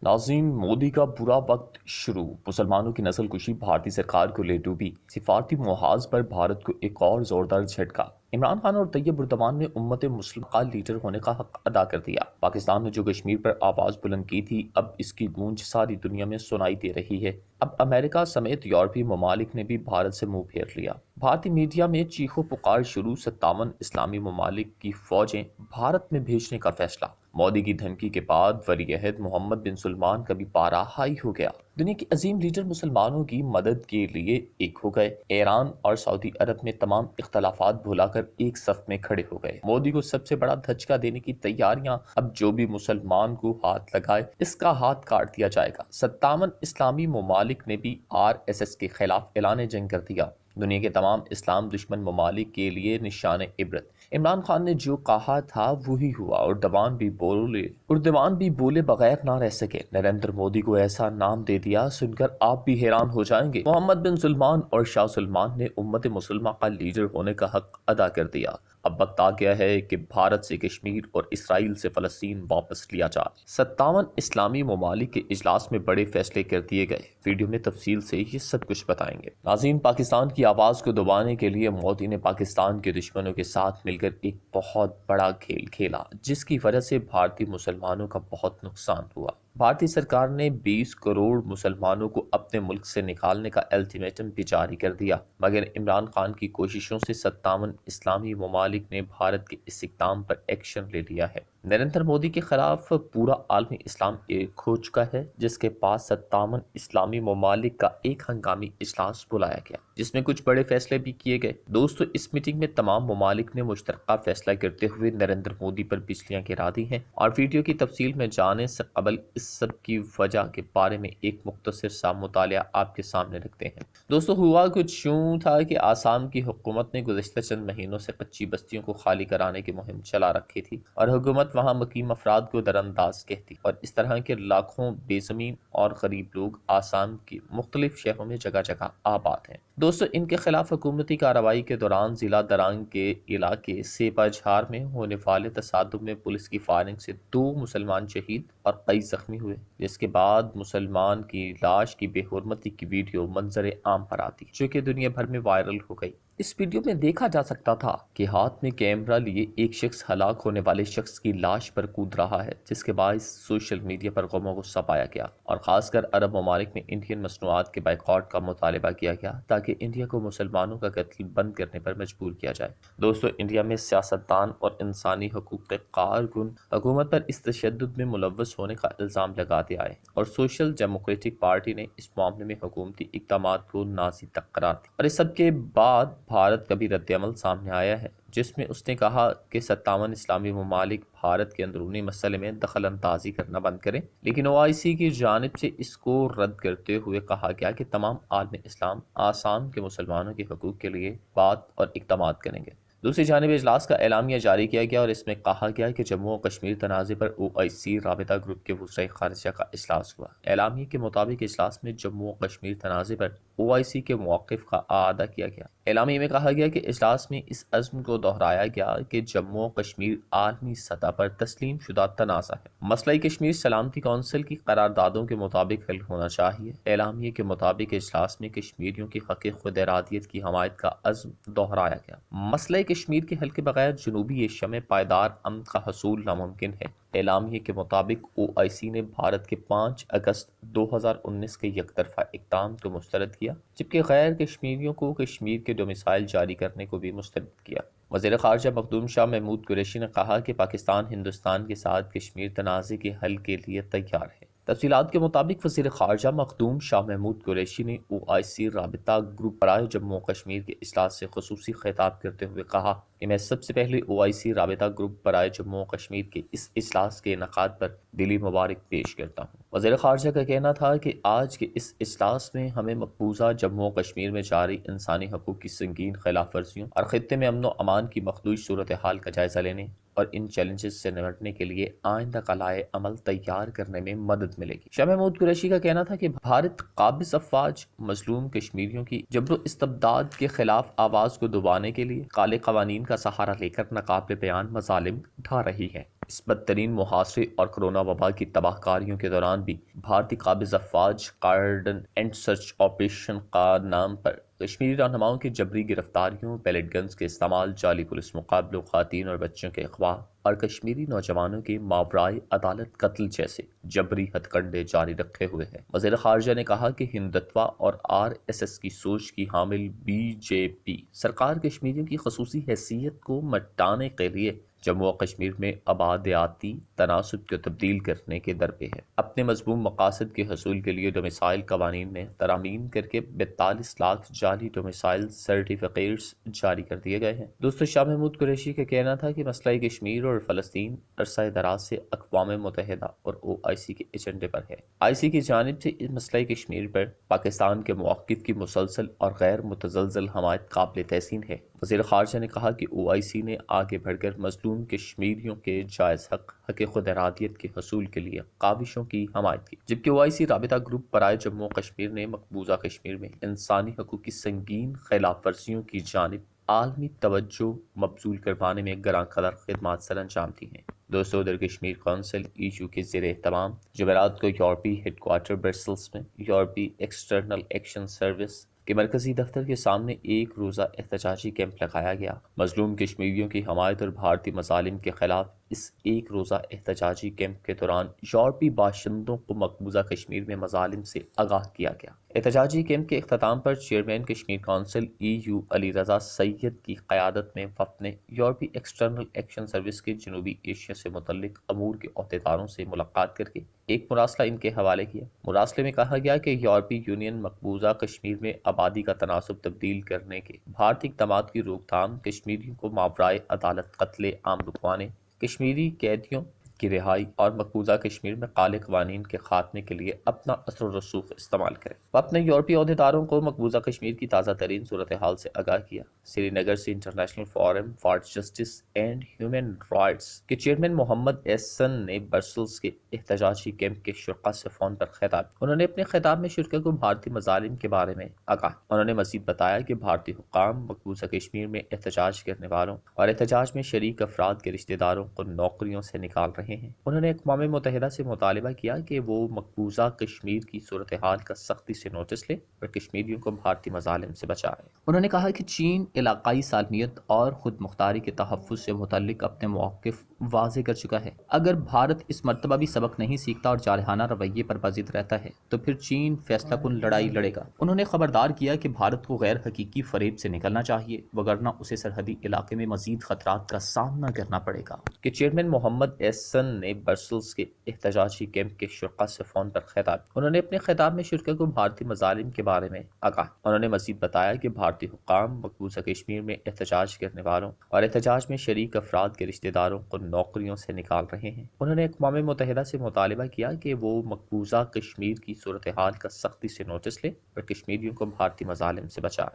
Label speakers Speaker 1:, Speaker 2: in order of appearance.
Speaker 1: नाज़रीन, मोदी का बुरा वक्त शुरू। मुसलमानों की नस्ल कुशी भारतीय सरकार को ले डूबी। सिफारती मुहाज पर भारत को एक और जोरदार झटका। इमरान खान और तैयब उर्दवान ने उम्मत मुस्लिम का लीडर होने का हक अदा कर दिया। पाकिस्तान ने जो कश्मीर पर आवाज बुलंद की थी, अब इसकी गूंज सारी दुनिया में सुनाई दे रही है। अब अमेरिका समेत यूरोपीय ममालिक ने भी भारत से मुंह फेर लिया। भारतीय मीडिया में चीखो पुकार शुरू। 57 इस्लामी ममालिक की फौजें भारत में भेजने का फैसला। मोदी की धमकी के बाद वली-ए-अहद मोहम्मद बिन सलमान का भी पारा हाई हो गया। दुनिया के अजीम लीडर मुसलमानों की मदद के लिए एक हो गए। ईरान और सऊदी अरब में तमाम इख्तलाफात भुलाकर एक सफ में खड़े हो गए। मोदी को सबसे बड़ा धचका देने की तैयारियां। अब जो भी मुसलमान को हाथ लगाए, इसका हाथ काट दिया जाएगा। 57 इस्लामी ममालिक ने भी RSS के खिलाफ ऐलान जंग कर दिया। दुनिया के तमाम इस्लाम दुश्मन ममालिक के लिए निशान इबरत। इमरान खान ने जो कहा था वही हुआ। उर्दवान भी बोले बगैर ना रह सके। नरेंद्र मोदी को ऐसा नाम दे दिया, सुनकर आप भी हैरान हो जाएंगे। मोहम्मद बिन सलमान और शाह सलमान ने उम्मत मुसलमान का लीडर होने का हक अदा कर दिया। अब वक्त आ गया है कि भारत से कश्मीर और इसराइल से फलस्तीन वापस लिया जाए। 57 इस्लामी ममालिक के इजलास में बड़े फैसले कर दिए गए। वीडियो में तफसील से ये सब कुछ बताएंगे। नाज़रीन, पाकिस्तान की आवाज़ को दबाने के लिए मोदी ने पाकिस्तान के दुश्मनों के साथ मिलकर एक बहुत बड़ा खेल खेला, जिसकी वजह से भारतीय मुसलमानों का बहुत नुकसान हुआ। भारतीय सरकार ने 20 करोड़ मुसलमानों को अपने मुल्क से निकालने का अल्टीमेटम भी जारी कर दिया, मगर इमरान खान की कोशिशों से 57 इस्लामी ममालिक ने भारत के इस इक़दाम पर एक्शन ले लिया है। नरेंद्र मोदी के खिलाफ पूरा आलमी इस्लाम एक हो चुका है, जिसके पास 57 इस्लामी ममालिक का एक हंगामी इजलास बुलाया गया, जिसमें कुछ बड़े फैसले भी किए गए। दोस्तों, इस मीटिंग में तमाम ममालिक ने मुश्तरका फैसला करते हुए नरेंद्र मोदी पर बिजलियां गिरा दी हैं। और वीडियो की तफसील में जाने से कबल इस सब की वजह के बारे में एक मुख्तसर सा मुतालिया आपके सामने रखते हैं। दोस्तों, हुआ कुछ यूं था कि आसाम की हुकूमत ने गुज़िश्ता चंद महीनों से कच्ची बस्तियों को खाली कराने की मुहिम चला रखी थी, और हुकूमत वहां मुकीम अफराद को दरअंदाज कहती, और इस तरह के लाखों बेज़मीन और गरीब लोग आसाम के मुख्तलिफ शहरों में जगह जगह आबाद हैं। दोस्तों, इनके खिलाफ हुकूमती कार्रवाई के दौरान जिला दरांग के इलाके सेपाझार में होने वाले तसादुम में पुलिस की फायरिंग से 2 मुसलमान शहीद और कई जख्मी हुए, जिसके बाद मुसलमान की लाश की बेहुरमती की वीडियो मंजर आम पर आती, जो कि दुनिया भर में वायरल हो गई। इस वीडियो में देखा जा सकता था कि हाथ में कैमरा लिए एक शख्स हलाक होने वाले शख्स की लाश पर कूद रहा है, जिसके बाद सोशल मीडिया पर गम गुस्सा पाया गया, और खासकर अरब ममालिक में इंडियन मसनूआत के बाइकआउट का मुतालबा किया गया, ताकि इंडिया को मुसलमानों का कत्ल बंद करने पर मजबूर किया जाए। दोस्तों, इंडिया में सियासतदान और इंसानी हकूक के कारकुन हुकूमत पर इस तशद्दुद में मुलव्वस होने का इल्ज़ाम लगाते आए, और सोशल डेमोक्रेटिक पार्टी ने इस मामले में हुकूमती इक़दामात को नाज़ी तक करार दिया। और इस सब के बाद भारत का भी रद्द-ए-अमल सामने आया है, जिसमें उसने कहा कि 57 इस्लामी ममालिक भारत के अंदरूनी मसले में दखल अंदाजी करना बंद करें, लेकिन OIC की जानिब से इसको रद्द करते हुए कहा गया कि तमाम आलम इस्लाम आसाम के मुसलमानों के हकूक़ के लिए बात और इक़दामात करेंगे। दूसरी जानिब इजलास का एलामिया जारी किया गया, और इसमें कहा गया कि जम्मू और कश्मीर तनाज़े पर OIC राबिता ग्रुप के वज़ीर ख़ारिजा का इजलास हुआ। एलामिया के मुताबिक इजलास में जम्मू और कश्मीर तनाज़े पर OIC के मौक़िफ़ का आदा किया गया। एलामिया में कहा गया कि इजलास में इस अज़्म को दोहराया गया कि जम्मू और कश्मीर आलमी सतह पर तस्लीम शुदा तनाज़ा है। मसला कश्मीर सलामती कौंसिल की करारदादों के मुताबिक हल होना चाहिए। एलामिया के मुताबिक इजलास में कश्मीरियों की हक़ खुद इरादियत की हमायत का अज़्म दोहराया गया। मसला कश्मीर के हल के बगैर जनूबी एशिया में पायदार अमन का हसूल नामुमकिन है। एलामिया के मुताबिक OIC ने भारत के 5 अगस्त 2019 के यकतरफा इक़दाम को मुस्तरद किया, जबकि गैर कश्मीरियों को कश्मीर के डोमिसाइल जारी करने को भी मुस्तरद किया। वज़ीर ख़ारिजा मखदूम शाह महमूद कुरैशी ने कहा कि पाकिस्तान हिंदुस्तान के साथ कश्मीर तनाज़े के हल के लिए तैयार है। तफसीलात के मुताबिक वज़ीर ख़ारिजा मखदूम शाह महमूद कुरैशी ने OIC राबिता ग्रुप बराए जम्मू और कश्मीर के इजलास से ख़ुसूसी खिताब करते हुए कहा कि मैं सबसे पहले OIC राबिता ग्रुप बराए जम्मू और कश्मीर के इस इजलास के इनेकाद पर दिली मुबारक पेश करता हूँ। वज़ीर ख़ारिजा का कहना था कि आज के इस इजलास में हमें मकबूजा जम्मू और कश्मीर में जारी इंसानी हकूक़ की संगीन खिलाफ वर्जियों और ख़ित्ते में अमन व अमान की मखदूज सूरत हाल का जायज़ा लेने और इन चैलेंजेस से निपटने के लिए आइंदा कलाए अमल तैयार करने में मदद मिलेगी। शाह महमूद कुरैशी का कहना था कि भारत काबिज अफवाज मजलूम कश्मीरियों की जबरो इस्तबदाद के खिलाफ आवाज़ को दबाने के लिए काले कवानीन का सहारा लेकर नाकाबिल बयान मज़ालिम ढा रही है। اس بدترین محاصرے اور کرونا وبا کی تباہ کاریوں کے دوران بھی بھارتی قابض افواج کارڈن اینڈ سرچ آپریشن کا نام پر کشمیری رہنماؤں کی جبری گرفتاریوں، پیلٹ گنز کے استعمال، جعلی پولیس مقابلوں، خواتین اور بچوں کے اغوا اور کشمیری نوجوانوں کے ماورائے عدالت قتل جیسے جبری ہتھ کنڈے جاری رکھے ہوئے ہیں۔ وزیر خارجہ نے کہا کہ ہندتوا اور RSS کی سوچ کی حامل BJP سرکار کشمیریوں کی خصوصی حیثیت کو مٹانے کے لیے جموں و کشمیر میں آبادیاتی تناسب کو تبدیل کرنے کے در پہ ہے۔ اپنے مضمون مقاصد کے حصول کے لیے ڈومیسائل قوانین میں ترامیم کر کے 42 لاکھ جعلی ڈومیسائل سرٹیفکیٹس جاری کر دیے گئے ہیں۔ دوستو، شاہ محمود قریشی کا کہنا تھا کہ مسئلہ کشمیر اور فلسطین عرصہ دراز سے اقوام متحدہ اور OIC کے ایجنڈے پر ہے۔ IC کی جانب سے اس مسئلہ کشمیر پر پاکستان کے موقف کی مسلسل اور غیر متزلزل حمایت قابل تحسین ہے۔ وزیر خارجہ نے کہا کہ OIC نے آگے بڑھ کر مظلوم کشمیریوں کے جائز حق خود ارادیت کے حصول کے لیے کاوشوں کی حمایت کی، جبکہ OIC رابطہ گروپ برائے جموں و کشمیر نے مقبوضہ کشمیر میں انسانی حقوق کی سنگین خلاف ورزیوں کی جانب عالمی توجہ مبذول کروانے میں گراں قدر خدمات سر انجام دی ہیں۔ دوستو، ادھر کشمیر کونسل EU کے زیر اہتمام جمعرات کو یورپی ہیڈ کوارٹر برسلز میں یورپی ایکسٹرنل ایکشن سروس کے مرکزی دفتر کے سامنے ایک روزہ احتجاجی کیمپ لگایا گیا۔ مظلوم کشمیریوں کی حمایت اور بھارتی مظالم کے خلاف اس ایک روزہ احتجاجی کیمپ کے دوران یورپی باشندوں کو مقبوضہ کشمیر میں مظالم سے آگاہ کیا گیا۔ احتجاجی کیمپ کے اختتام پر chairman Kashmir council EU Ali Raza سید کی قیادت میں وفد نے یورپی ایکسٹرنل ایکشن سروس کے جنوبی ایشیا سے متعلق امور کے عہدیداروں سے ملاقات کر کے ایک مراسلہ ان کے حوالے کیا۔ مراسلے میں کہا گیا کہ یورپی یونین مقبوضہ کشمیر میں آبادی کا تناسب تبدیل کرنے کے بھارتی اقدامات کی روک تھام، کشمیریوں کو ماورائے عدالت قتل عام رکوانے، کشمیری قیدیوں کی رہائی اور مقبوضہ کشمیر میں کالے قوانین کے خاتمے کے لیے اپنا اثر و رسوخ استعمال کرے۔ وہ اپنے یورپی عہدیداروں کو مقبوضہ کشمیر کی تازہ ترین صورتحال سے آگاہ کیا۔ سری نگر سے international forum for justice and human rights کے چیئرمین محمد احسن نے برسلز کے احتجاجی کیمپ کے شرکاء سے فون پر خطاب۔ انہوں نے اپنے خطاب میں شرکاء کو بھارتی مظالم کے بارے میں آگاہ۔ انہوں نے مزید بتایا کہ بھارتی حکام مقبوضہ کشمیر میں احتجاج کرنے والوں اور احتجاج میں شریک افراد کے رشتہ داروں کو نوکریوں سے نکال رہے ہیں۔ انہوں نے اقوام متحدہ سے مطالبہ کیا کہ وہ مقبوضہ کشمیر کی صورتحال کا سختی سے نوٹس لے اور کشمیریوں کو بھارتی مظالم سے بچائے۔ انہوں نے کہا کہ چین علاقائی سالمیت اور خود مختاری کے تحفظ سے متعلق اپنے موقف واضح کر چکا ہے۔ اگر بھارت اس مرتبہ بھی سبق نہیں سیکھتا اور جارحانہ رویے پر بازید رہتا ہے تو پھر چین فیصلہ کن لڑائی لڑے گا۔ انہوں نے خبردار کیا کہ بھارت کو غیر حقیقی فریب سے نکلنا چاہیے، وگرنہ اسے سرحدی علاقے میں مزید خطرات کا سامنا کرنا پڑے گا۔ کہ چیئرمین محمد احسن نے برسلز کے احتجاجی کیمپ کے شرکاء سے فون پر خطاب۔ انہوں نے اپنے خطاب میں شرکاء کو بھارتی مظالم کے بارے میں آگاہ۔ انہوں نے مزید بتایا کہ بھارتی حکام مقبوضہ کشمیر میں احتجاج کرنے والوں اور احتجاج میں شریک افراد کے رشتہ داروں کو نوکریوں سے نکال رہے ہیں۔ انہوں نے اقوام متحدہ سے مطالبہ کیا کہ وہ مقبوضہ کشمیر کی صورتحال کا سختی سے نوٹس لے اور کشمیریوں کو بھارتی مظالم سے بچائے۔